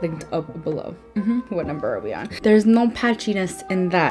linked up below. What number are we on? There's no patchiness in that.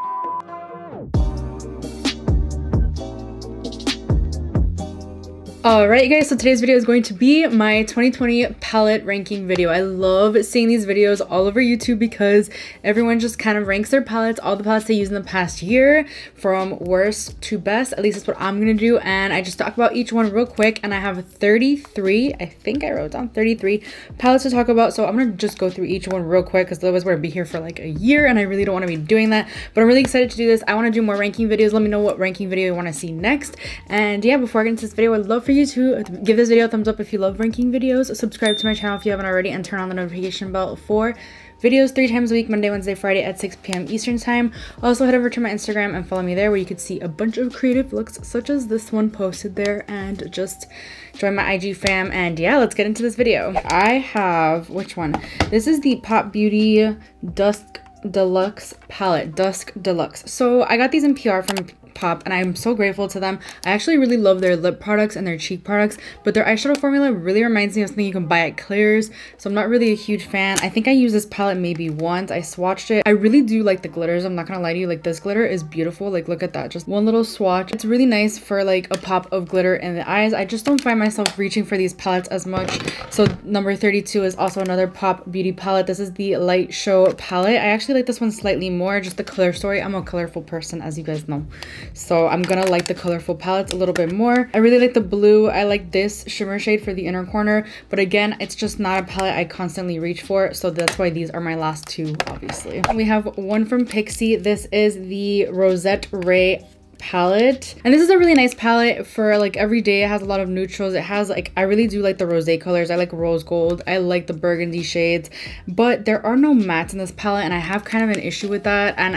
Alright guys, so today's video is going to be my 2020 palette ranking video. I love seeing these videos all over YouTube because everyone just kind of ranks their palettes, all the palettes they used in the past year, from worst to best. At least that's what I'm gonna do, and I just talk about each one real quick. And I have 33, I think I wrote down 33 palettes to talk about, so I'm gonna just go through each one real quick because otherwise we're gonna be here for like a year and I really don't want to be doing that. But I'm really excited to do this. I want to do more ranking videos. Let me know what ranking video you want to see next. And yeah, before I get into this video, I'd love for you to give this video a thumbs up if you love ranking videos, subscribe to my channel if you haven't already, and turn on the notification bell for videos 3 times a week, Monday, Wednesday, Friday at 6 p.m. Eastern time. Also head over to my Instagram and follow me there, where you could see a bunch of creative looks such as this one posted there, and just join my IG fam. And yeah, let's get into this video. I have, which one? This is the Pop Beauty Dusk Deluxe palette, Dusk Deluxe. So I got these in PR from Pop and I'm so grateful to them. I actually really love their lip products and their cheek products, but their eyeshadow formula really reminds me of something you can buy at Claire's, so I'm not really a huge fan. I think I used this palette maybe once. I swatched it. I really do like the glitters. I'm not gonna lie to you, like this glitter is beautiful. Like look at that, just one little swatch. It's really nice for like a pop of glitter in the eyes. I just don't find myself reaching for these palettes as much. So number 32 is also another Pop Beauty palette. This is the Light Show palette. I actually like this one slightly more, just the color story. I'm a colorful person, as you guys know, so I'm gonna like the colorful palettes a little bit more. I really like the blue. I like this shimmer shade for the inner corner, but again, it's just not a palette I constantly reach for, so that's why these are my last two, obviously. We have one from Pixi. This is the Rosette Ray palette, and this is a really nice palette for like every day. It has a lot of neutrals. It has like, I really do like the rosé colors. I like rose gold. I like the burgundy shades, but there are no mattes in this palette, and I have kind of an issue with that. And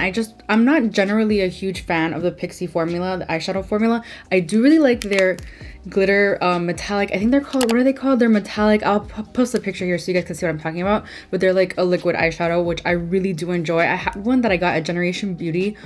I'm not generally a huge fan of the Pixi formula, the eyeshadow formula. I do really like their glitter metallic, I think they're called, what are they called? They're metallic. I'll post a picture here so you guys can see what I'm talking about, but they're like a liquid eyeshadow, which I really do enjoy. I had one that I got at Generation Beauty.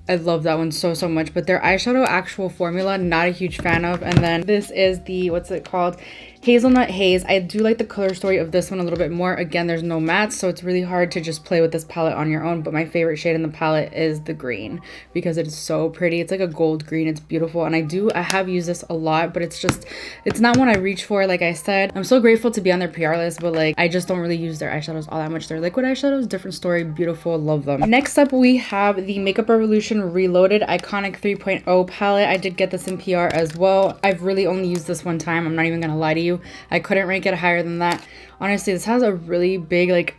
I love that one so much, but their eyeshadow actual formula, not a huge fan of. And then this is the, what's it called? Hazelnut Haze. I do like the color story of this one a little bit more. Again, there's no mattes, so it's really hard to just play with this palette on your own, but my favorite shade in the palette is the green because it is so pretty. It's like a gold green. It's beautiful, and I have used this a lot, but it's not one I reach for. Like I said, I'm so grateful to be on their PR list, but like I just don't really use their eyeshadows all that much. Their liquid eyeshadows, different story, beautiful, love them. Next up, we have the Makeup Revolution Reloaded Iconic 3.0 palette. I did get this in PR as well. I've really only used this one time. I'm not even gonna lie to you. I couldn't rank it higher than that. Honestly, this has a really big like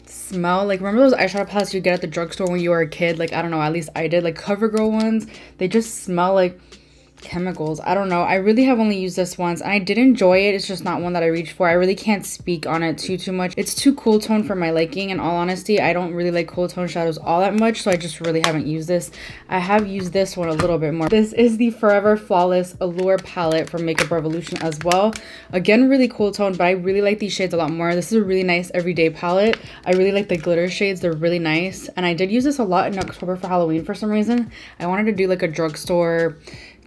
smell. Like, remember those eyeshadow palettes you get at the drugstore when you were a kid? Like, I don't know, at least I did. Like CoverGirl ones, they just smell like chemicals. I don't know. I really have only used this once and I did enjoy it. It's just not one that I reached for. I really can't speak on it too much. It's too cool tone for my liking. In all honesty, I don't really like cool tone shadows all that much, so I just really haven't used this. I have used this one a little bit more. This is the Forever Flawless Allure palette from Makeup Revolution as well. Again, really cool tone, but I really like these shades a lot more. This is a really nice everyday palette. I really like the glitter shades. They're really nice, and I did use this a lot in October for Halloween for some reason. I wanted to do like a drugstore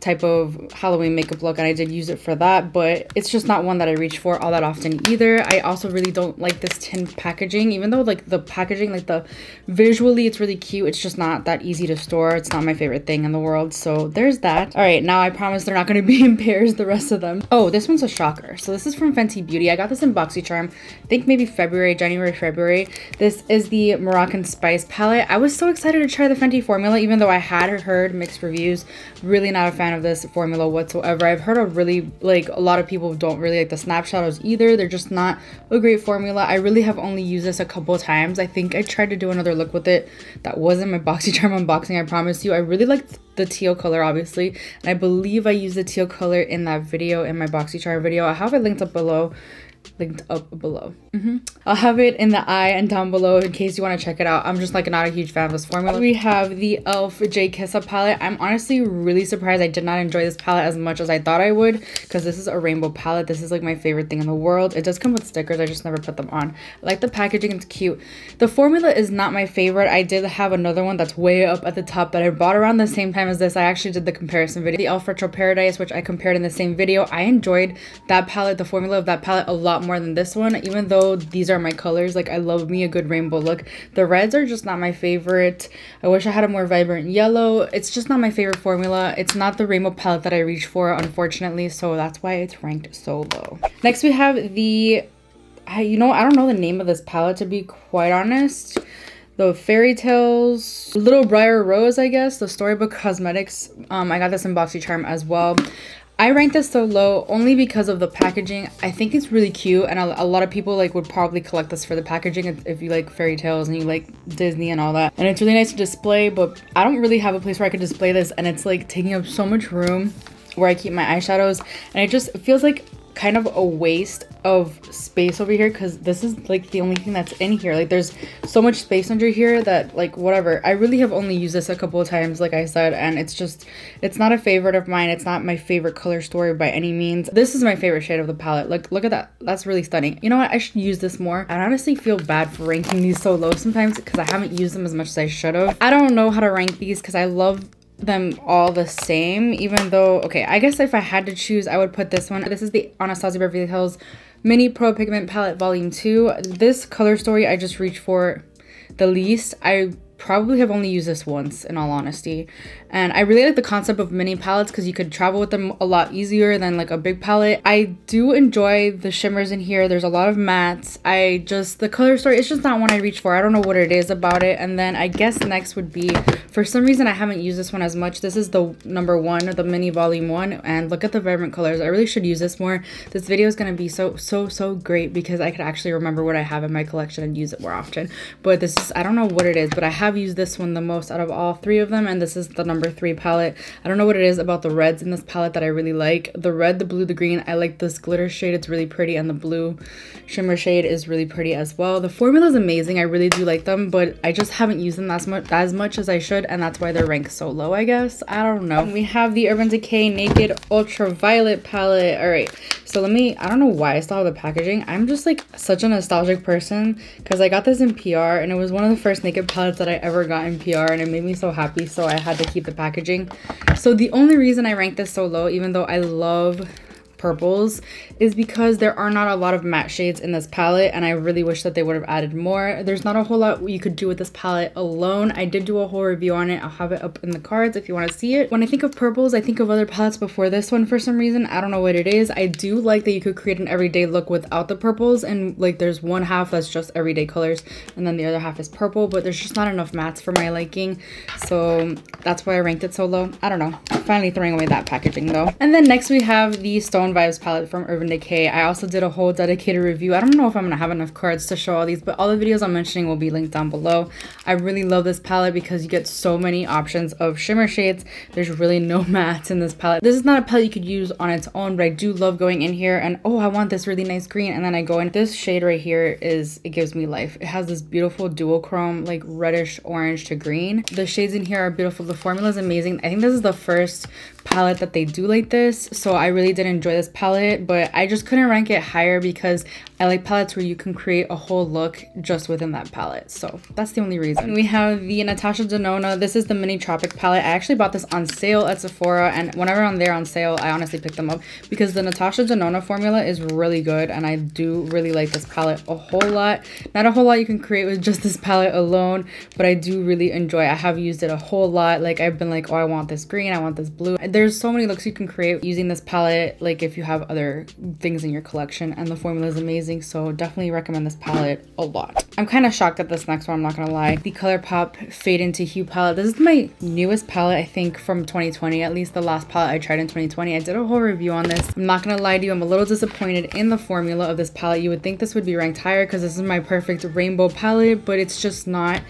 type of Halloween makeup look, and I did use it for that, but it's just not one that I reach for all that often either. I also really don't like this tin packaging, even though like the packaging, like the visually it's really cute, it's just not that easy to store. It's not my favorite thing in the world, so there's that. All right, now I promise they're not going to be in pairs, the rest of them. Oh, this one's a shocker. So this is from Fenty Beauty. I got this in BoxyCharm, I think maybe January, February. This is the Moroccan Spice palette. I was so excited to try the Fenty formula, even though I had heard mixed reviews. Really not a fan of this formula whatsoever. I've heard of really, like, a lot of people don't really like the snap shadows either. They're just not a great formula. I really have only used this a couple of times. I think I tried to do another look with it that wasn't my BoxyCharm unboxing, I promise you. I really liked the teal color, obviously, and I believe I used the teal color in that video, in my BoxyCharm video. I have it linked up below. I'll have it in the eye and down below in case you want to check it out. I'm just like not a huge fan of this formula. We have the e.l.f. J Kissa palette. I'm honestly really surprised I did not enjoy this palette as much as I thought I would, because this is a rainbow palette. This is like my favorite thing in the world. It does come with stickers, I just never put them on. I like the packaging, it's cute. The formula is not my favorite. I did have another one that's way up at the top that I bought around the same time as this. I actually did the comparison video, the e.l.f. Retro Paradise, which I compared in the same video. I enjoyed that palette, the formula of that palette, a lot lot more than this one, even though these are my colors. Like, I love me a good rainbow look. The reds are just not my favorite. I wish I had a more vibrant yellow. It's just not my favorite formula. It's not the rainbow palette that I reach for, unfortunately, so that's why it's ranked so low. Next we have the, you know, I don't know the name of this palette, to be quite honest. The Fairy Tales Little Briar Rose, I guess, the Storybook Cosmetics. I got this in BoxyCharm as well. I ranked this so low only because of the packaging. I think it's really cute, and a lot of people like would probably collect this for the packaging if you like fairy tales and you like Disney and all that. And it's really nice to display, but I don't really have a place where I could display this, and it's like taking up so much room where I keep my eyeshadows, and it just feels like kind of a waste of space over here, because this is like the only thing that's in here. Like, there's so much space under here that, like, whatever. I really have only used this a couple of times, like I said, and it's not a favorite of mine. It's not my favorite color story by any means. This is my favorite shade of the palette. Like, look at that. That's really stunning. You know what? I should use this more. I honestly feel bad for ranking these so low sometimes because I haven't used them as much as I should have. I don't know how to rank these because I love them all the same, even though, okay, I guess if I had to choose, I would put this one. This is the Anastasia Beverly Hills Mini Pro Pigment Palette Volume 2. This color story I just reached for the least. I probably have only used this once, in all honesty, and I really like the concept of mini palettes because you could travel with them a lot easier than like a big palette. I do enjoy the shimmers in here. There's a lot of mattes. The color story, it's just not one I reach for. I don't know what it is about it. And then I guess next would be, for some reason I haven't used this one as much. This is the number 1, the mini volume 1, and look at the vibrant colors. I really should use this more. This video is going to be so great because I could actually remember what I have in my collection and use it more often. But this is, I don't know what it is, but I have used this one the most out of all 3 of them, and this is the number 3 palette. I don't know what it is about the reds in this palette that I really like. The red, the blue, the green. I like this glitter shade. It's really pretty, and the blue shimmer shade is really pretty as well. The formula is amazing. I really do like them, but I just haven't used them as much as I should, and that's why they're ranked so low, I guess. I don't know. We have the Urban Decay Naked Ultraviolet palette. All right, so I don't know why I still have the packaging. I'm just like such a nostalgic person because I got this in PR, and it was one of the first naked palettes that I ever got in PR, and it made me so happy, so I had to keep the packaging. So the only reason I ranked this so low, even though I love purples, is because there are not a lot of matte shades in this palette, and I really wish that they would have added more. There's not a whole lot you could do with this palette alone. I did do a whole review on it. I'll have it up in the cards if you want to see it. When I think of purples, I think of other palettes before this one for some reason. I don't know what it is. I do like that you could create an everyday look without the purples, and like there's one half that's just everyday colors and then the other half is purple, but there's just not enough mattes for my liking, so that's why I ranked it so low. I don't know. Finally throwing away that packaging though. And then next we have the Stone Vibes palette from Urban Decay. I also did a whole dedicated review. I don't know if I'm gonna have enough cards to show all these, but all the videos I'm mentioning will be linked down below. I really love this palette because you get so many options of shimmer shades. There's really no mattes in this palette. This is not a palette you could use on its own, but I do love going in here and, oh, I want this really nice green, and then I go in. This shade right here it gives me life. It has this beautiful duochrome, like reddish orange to green. The shades in here are beautiful. The formula is amazing. I think this is the first palette that they do like this, so I really did enjoy this palette, but I just couldn't rank it higher because I like palettes where you can create a whole look just within that palette, so that's the only reason. We have the Natasha Denona. This is the Mini Tropic palette. I actually bought this on sale at Sephora, and whenever they're on sale, I honestly pick them up because the Natasha Denona formula is really good, and I do really like this palette a whole lot. Not a whole lot you can create with just this palette alone, but I do really enjoy it. I have used it a whole lot. Like, I've been like, oh, I want this green, I want this blue. There's so many looks you can create using this palette, like if you have other things in your collection, and the formula is amazing, so definitely recommend this palette a lot. I'm kind of shocked at this next one, I'm not gonna lie. The ColourPop Fade Into Hue palette. This is my newest palette, I think, from 2020, at least the last palette I tried in 2020. I did a whole review on this. I'm not gonna lie to you, I'm a little disappointed in the formula of this palette. You would think this would be ranked higher because this is my perfect rainbow palette, but it's just not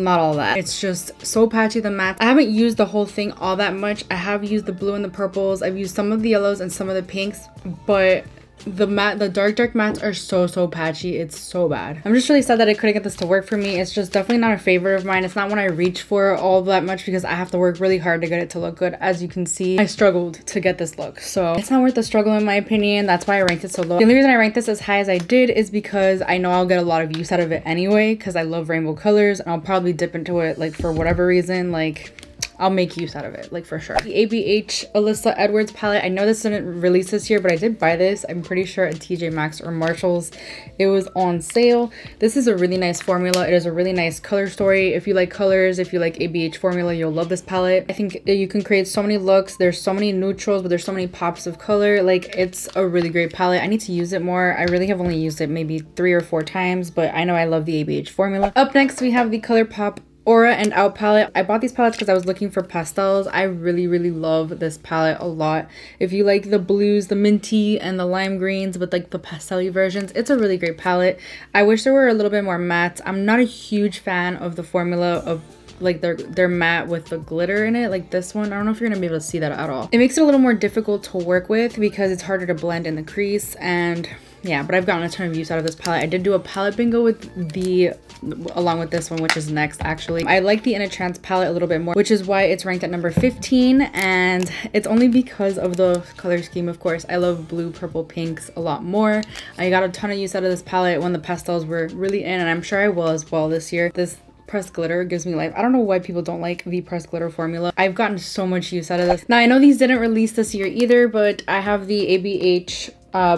all that. It's just so patchy, the matte. I haven't used the whole thing all that much. I have used the blue and the purples. I've used some of the yellows and some of the pinks, but the dark mattes are so patchy. It's so bad. I'm just really sad that I couldn't get this to work for me. It's just definitely not a favorite of mine. It's not one I reach for all that much because I have to work really hard to get it to look good. As you can see, I struggled to get this look, so it's not worth the struggle in my opinion. That's why I ranked it so low. The only reason I ranked this as high as I did is because I know I'll get a lot of use out of it anyway because I love rainbow colors, and I'll probably dip into it like for whatever reason, like I'll make use out of it, like for sure. The ABH Alyssa Edwards palette. I know this didn't release this year, but I did buy this. I'm pretty sure at TJ Maxx or Marshall's. It was on sale. This is a really nice formula. It is a really nice color story. If you like colors, if you like ABH formula, you'll love this palette. I think you can create so many looks. There's so many neutrals, but there's so many pops of color. Like, it's a really great palette. I need to use it more. I really have only used it maybe 3 or 4 times, but I know I love the ABH formula. Up next, we have the ColourPop Aura and Out palette. I bought these palettes because I was looking for pastels. I really love this palette a lot. If you like the blues, the minty, and the lime greens with like the pastel-y versions, it's a really great palette. I wish there were a little bit more mattes. I'm not a huge fan of the formula of like their matte with the glitter in it, like this one. I don't know if you're gonna be able to see that at all. It makes it a little more difficult to work with because it's harder to blend in the crease, and yeah, but I've gotten a ton of use out of this palette. I did do a palette bingo with along with this one, which is next actually. I like the In a Trance palette a little bit more, which is why it's ranked at number 15, and it's only because of the color scheme, of course. I love blue, purple, pinks a lot more. I got a ton of use out of this palette when the pastels were really in, and I'm sure I will as well this year. This pressed glitter gives me life. I don't know why people don't like the pressed glitter formula. I've gotten so much use out of this. Now, I know these didn't release this year either, but I have the ABH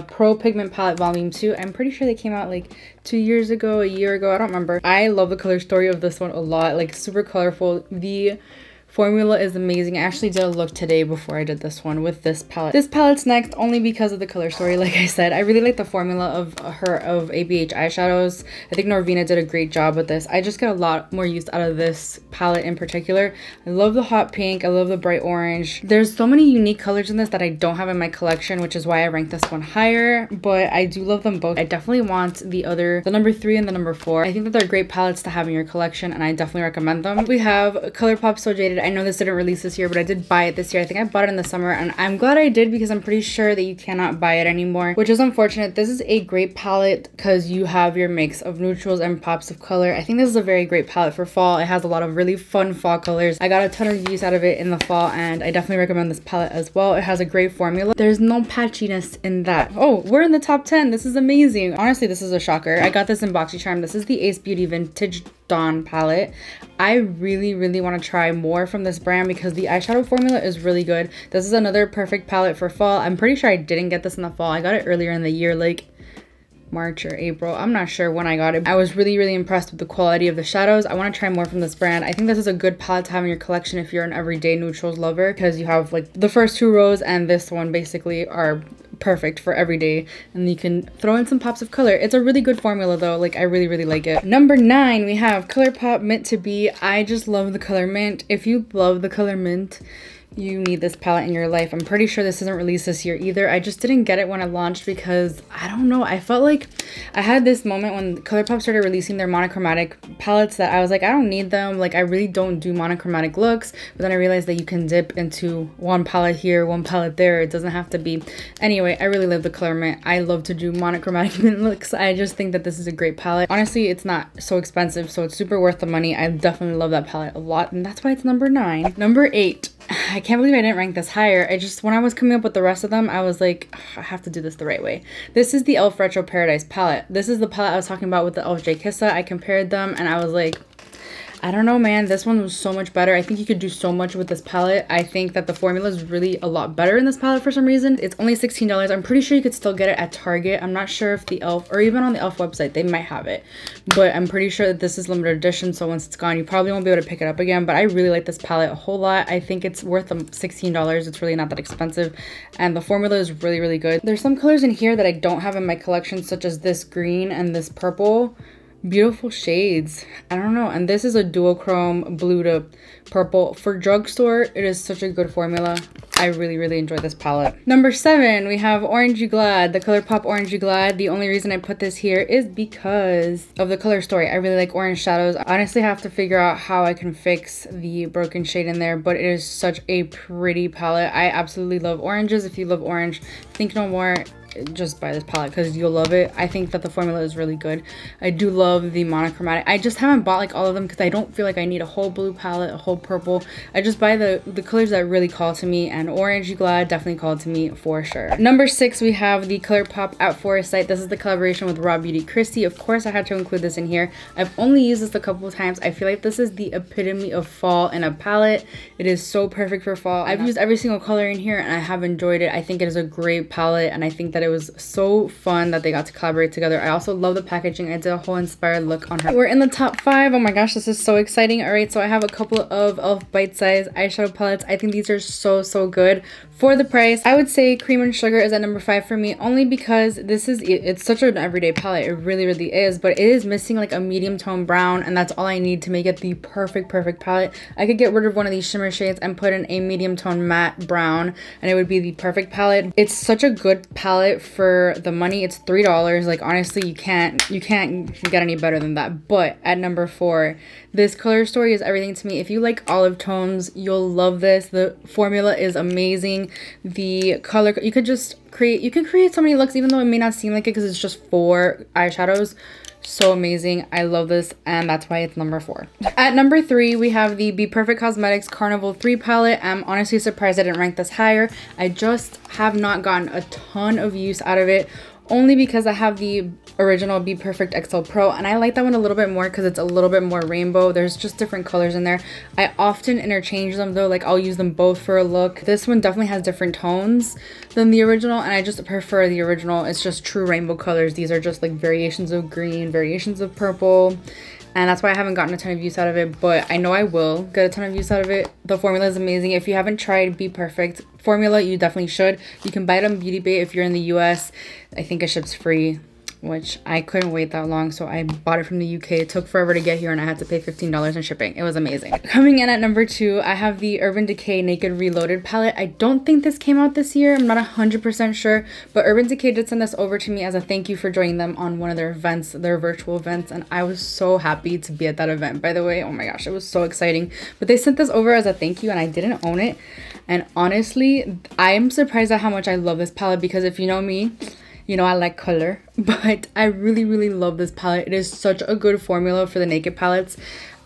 Pro Pigment Palette Volume 2. I'm pretty sure they came out like 2 years ago, a year ago, I don't remember. I love the color story of this one a lot, like super colorful. The formula is amazing. I actually did a look today before I did this one with this palette. This palette's next only because of the color story. Like I said, I really like the formula of ABH eyeshadows. I think Norvina did a great job with this. I just get a lot more use out of this palette in particular. I love the hot pink. I love the bright orange. There's so many unique colors in this that I don't have in my collection, which is why I ranked this one higher, but I do love them both. I definitely want the number 3 and the number 4. I think that they're great palettes to have in your collection, and I definitely recommend them. We have ColourPop So Jaded. I know this didn't release this year, but I did buy it this year. I think I bought it in the summer, and I'm glad I did because I'm pretty sure that you cannot buy it anymore, which is unfortunate. This is a great palette because you have your mix of neutrals and pops of color. I think this is a very great palette for fall. It has a lot of really fun fall colors. I got a ton of use out of it in the fall, and I definitely recommend this palette as well. It has a great formula. There's no patchiness in that. Oh, we're in the top 10. This is amazing. Honestly, this is a shocker. I got this in BoxyCharm. This is the Ace Beauty Vintage Dawn palette. I really want to try more from this brand because the eyeshadow formula is really good. This is another perfect palette for fall. I'm pretty sure I didn't get this in the fall. I got it earlier in the year, like March or April. I'm not sure when I got it. I was really impressed with the quality of the shadows. I want to try more from this brand. I think this is a good palette to have in your collection if you're an everyday neutrals lover, because you have like the first 2 rows and this one basically are perfect for every day, and you can throw in some pops of color. It's a really good formula though. Like, I really like it. Number 9, we have ColourPop Mint to Be. I just love the color mint. If you love the color mint, you need this palette in your life. I'm pretty sure this isn't released this year either. I just didn't get it when it launched because I don't know, I felt like I had this moment when ColourPop started releasing their monochromatic palettes that I was like, I don't need them. Like, I really don't do monochromatic looks. But then I realized that you can dip into one palette here, one palette there. It doesn't have to be. Anyway, I really love the color mint. I love to do monochromatic mint looks. I just think that this is a great palette. Honestly, it's not so expensive, so it's super worth the money. I definitely love that palette a lot, and that's why it's number 9. Number 8. I can't believe I didn't rank this higher. When I was coming up with the rest of them, I was like, I have to do this the right way. This is the e.l.f. Retro Paradise palette. This is the palette I was talking about with the e.l.f. J Kissa. I compared them and I was like, I don't know, man. This one was so much better. I think you could do so much with this palette. I think that the formula is really a lot better in this palette for some reason. It's only $16. I'm pretty sure you could still get it at Target. I'm not sure if the e.l.f. or even on the e.l.f. website, they might have it. But I'm pretty sure that this is limited edition, so once it's gone, you probably won't be able to pick it up again. But I really like this palette a whole lot. I think it's worth $16. It's really not that expensive. And the formula is really good. There's some colors in here that I don't have in my collection, such as this green and this purple. Beautiful shades. I don't know. And this is a duochrome blue to purple. For drugstore, it is such a good formula. I really enjoy this palette. Number 7, we have Orange You Glad, the ColourPop Orange You Glad. The only reason I put this here is because of the color story. I really like orange shadows. I honestly have to figure out how I can fix the broken shade in there, but it is such a pretty palette. I absolutely love oranges. If you love orange, think no more. just buy this palette because you'll love it. I think that the formula is really good. I do love the monochromatic. I just haven't bought like all of them because I don't feel like I need a whole blue palette, a whole purple. I just buy the colors that really call to me, and Orange, you glad, definitely called to me for sure. Number 6, we have the ColourPop at Foresight. This is the collaboration with Raw Beauty Christy. Of course, I had to include this in here. I've only used this a couple of times. I feel like this is the epitome of fall in a palette. It is so perfect for fall. I've used every single color in here and I have enjoyed it. I think it is a great palette, and I think that it was so fun that they got to collaborate together. I also love the packaging. I did a whole inspired look on her. We're in the top 5. Oh my gosh, this is so exciting. All right, so I have a couple of e.l.f. bite-size eyeshadow palettes. I think these are so good for the price. I would say Cream and Sugar is at number 5 for me, only because it's such an everyday palette. It really is, but it is missing like a medium tone brown, and that's all I need to make it the perfect palette. I could get rid of one of these shimmer shades and put in a medium tone matte brown, and it would be the perfect palette. It's such a good palette for the money. It's $3. Like, honestly, you can't get any better than that. But at number 4, this color story is everything to me. If you like olive tones, you'll love this. The formula is amazing. The color, you can create so many looks, even though it may not seem like it because it's just 4 eyeshadows. So amazing. I love this, and that's why it's number 4. At number 3, we have the Be Perfect Cosmetics Carnival 3 palette. I'm honestly surprised I didn't rank this higher. I just have not gotten a ton of use out of it, only because I have the original Be Perfect XL Pro, and I like that one a little bit more because it's a little bit more rainbow. There's just different colors in there. I often interchange them though, like I'll use them both for a look. This one definitely has different tones than the original, and I just prefer the original. It's just true rainbow colors. These are just like variations of green, variations of purple, and that's why I haven't gotten a ton of use out of it, but I know I will get a ton of use out of it. The formula is amazing. If you haven't tried Be Perfect formula, you definitely should. You can buy it on Beauty Bay if you're in the US. I think it ships free, which I couldn't wait that long, so I bought it from the UK. It took forever to get here, and I had to pay $15 in shipping. It was amazing. Coming in at number 2, I have the Urban Decay Naked Reloaded palette. I don't think this came out this year. I'm not 100% sure, but Urban Decay did send this over to me as a thank you for joining them on one of their events, their virtual events, and I was so happy to be at that event, by the way. Oh my gosh, it was so exciting. But they sent this over as a thank you, and I didn't own it. And honestly, I am surprised at how much I love this palette, because if you know me, you know I like color, but I really love this palette. It is such a good formula for the Naked palettes.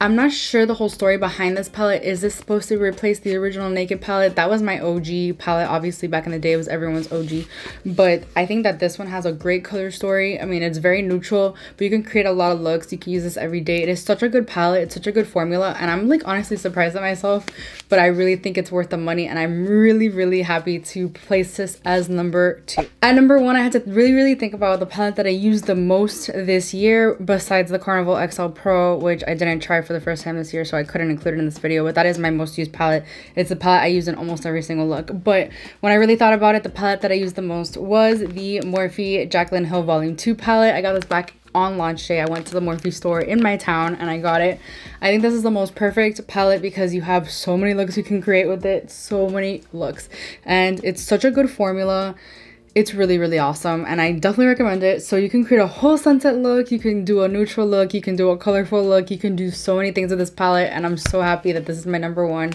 I'm not sure the whole story behind this palette. Is this supposed to replace the original Naked palette? That was my OG palette. Obviously, back in the day, it was everyone's OG. But I think that this one has a great color story. I mean, it's very neutral, but you can create a lot of looks. You can use this every day. It is such a good palette. It's such a good formula. And I'm like honestly surprised at myself, but I really think it's worth the money. And I'm really happy to place this as number 2. At number 1, I had to really think about the palette that I used the most this year, besides the Carnival XL Pro, which I didn't try for the first time this year, so I couldn't include it in this video, but that is my most used palette. It's a palette I use in almost every single look. But when I really thought about it, the palette that I used the most was the Morphe Jaclyn Hill Volume 2 palette. I got this back on launch day. I went to the Morphe store in my town and I got it. I think this is the most perfect palette because you have so many looks you can create with it, so many looks, and it's such a good formula. It's really awesome, and I definitely recommend it. So you can create a whole sunset look, you can do a neutral look, you can do a colorful look, you can do so many things with this palette, and I'm so happy that this is my number 1.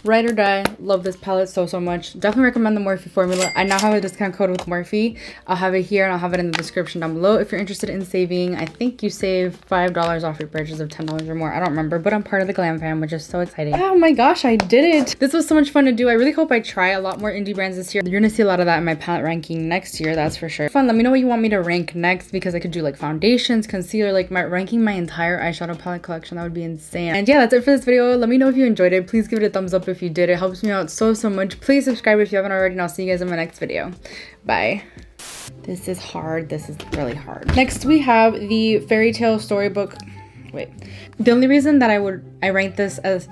Ride or die. Love this palette so much. Definitely recommend the Morphe formula. I now have a discount code with Morphe. I'll have it here and I'll have it in the description down below if you're interested in saving. I think you save $5 off your purchase of $10 or more. I don't remember, but I'm part of the glam fam, which is so exciting. Oh my gosh, I did it. This was so much fun to do. I really hope I try a lot more indie brands this year. You're gonna see a lot of that in my palette ranking next year, that's for sure. Fun. Let me know what you want me to rank next, because I could do like foundations, concealer, like ranking my entire eyeshadow palette collection. That would be insane. And yeah, that's it for this video. Let me know if you enjoyed it. Please give it a thumbs up if you did. It helps me out so much. Please subscribe if you haven't already, and I'll see you guys in my next video. Bye. This is hard. This is really hard. Next we have the Fairy Tale Storybook. Wait. The only reason that I ranked this as